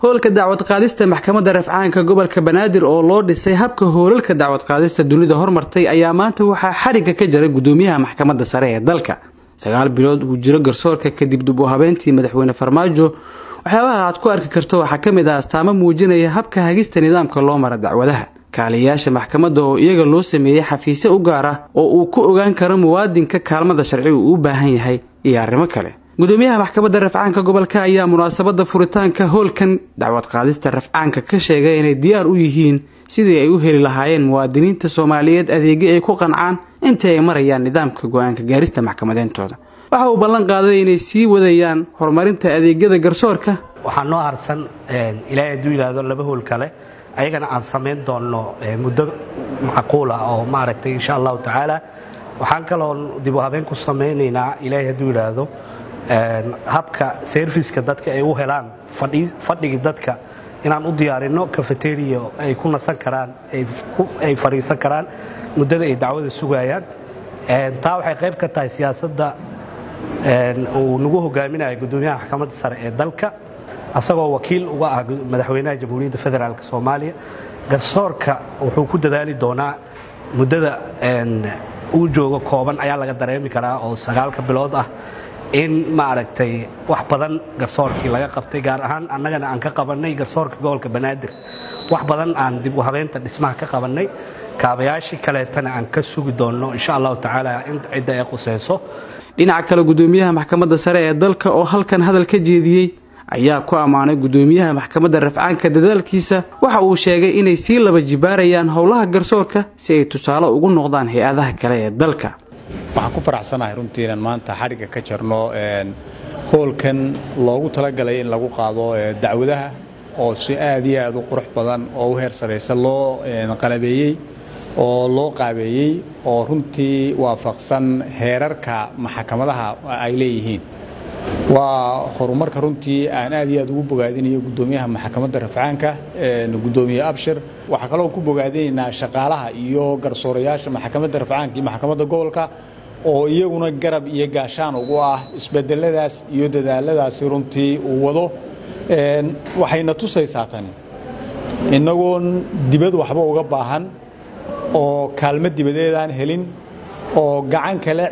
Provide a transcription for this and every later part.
howlka dacwad qaadista maxkamadda rafcaanka gobolka Banaadir oo loo dhisay habka howlka dacwad qaadista dunida hormartay ayaa maanta waxa xariga ka jaray gudoomiyaha maxkamadda sare ee dalka 9 bilood uu jiro garsoorka kadib dib u habeyntii madaxweyne Farmaajo waxyaabaha aad ku arki karto waxa kamid ah astaamo muujinaya habka hagista nidaamka loo maro dacwadaha kaaliyaasha maxkamadda oo iyaga loo sameeyay xafiisyo u gaar ah oo uu ku ogaan karo muwaadinka kaalmada sharciga uu u baahan yahay iyo arrimo kale gudoomiyaha maxkamadda rafcaanka gobolka ayaa munaasabada furitaanka howlkan dacwad qaadista rafcaanka ka sheegay inay diyaar u yihiin sidii ay u heli lahaayeen muwaadiniinta Soomaaliyeed adeegyo ay ku qancaan inta ay marayaan nidaamka go'aanka gaarista maxkamadeentooda waxa uu ballan qaaday inay sii wadayaan horumarinta adeegyada garsoorka waxaan noo harsan ilaahay duu ilaado laba howl kale ayagana aan sameyn doono muddo macquul ah oo maaragtay insha Allah taala waxaan kaloo dib u habeen ku sameeynaa ilaahay duu ilaado habka serviceka dadka ay u helaan fadhiga dadka inaan u diyaarino cafeteria ay ku nasan karaan ay fariisan karaan muddada ay dacwada sugayaan taa waxay qayb ka tahay siyaasadda oo nagu hogaaminayo gudoomiyaha maxkamadda sare ee dalka asagoo wakiil uga ah madaxweynaha jamhuuriyadda federaalka Soomaaliya garsoorka wuxuu ku dadaali doonaa muddada uu joogo kooban ayaa laga dareemi karaa oo 9 bilood ah in maaragtay wax badan garsoorkii laga qabtay gaar ahaan annagana aan ka qabanay garsoorka gobolka Banaadir wax badan aan dib u habeynta dhismaha ka qabanay kaabayaashii kaleetana aan ka sugi doono insha Allah taala inta cid ay qosayso dhinaca kale gudoomiyaha maxkamadda sare ee dalka oo halkan hadal ka jeediyay ayaa ku amaanay gudoomiyaha maxkamadda rafcaanka dadaalkiisa waxa uu sheegay inay si laba jibaarayaan howlaha garsoorka si ay tusaale ugu noqdaan hay'adaha kale ee dalka waxaan ku faraxsanahay runtii inaan maanta xariga ka jarno howlkan loogu talagalay in lagu qaado dacwadaha oo si aad iyo aad u qurux badan oo u heer sareysan loo qalabeeyay oo loo qaabeeyay oo runtii waafaqsan heerarka maxkamadaha ay leeyihiin waa horumarka runtii aan aad iyo aad ugu bogaadinayo gudoomiyaha maxkamadda rafcaanka gudoomiye Abshir waxa kale oo ku bogaadinaynaa shaqaalaha iyo garsoorayaasha maxkamadda rafcaanka iyo maxkamadda gobolka oo iyaguna garab iyo gaashaan ugu ah isbedeladaas iyo dadaaladaas runtii uu wado waxayna tusaysaa tani inagoon dibad waxba uga baahan oo kaalmo dibadeed aan helin oo gacan kale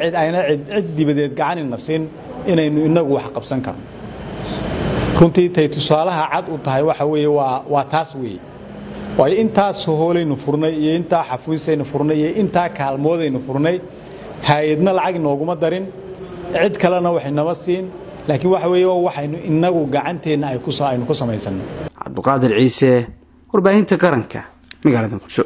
cid dibadeed gacanina siin inaynu inagu wax qabsan karno runtii tay tusaalaha cad u tahay waxa weeye waa taas weeye way intaas hoolaynu furnay iyo intaa xafiisaynu furnay iyo intaa kaalmoodaynu furnay hay'adna lacag nooguma darin cid kalena waxay nama siin laakiin waxa weeye waxaynu inagu gacanteena ay ku samaysanay Cabduqaadir Ciise warbaahinta qaranka magaalada Muqdisho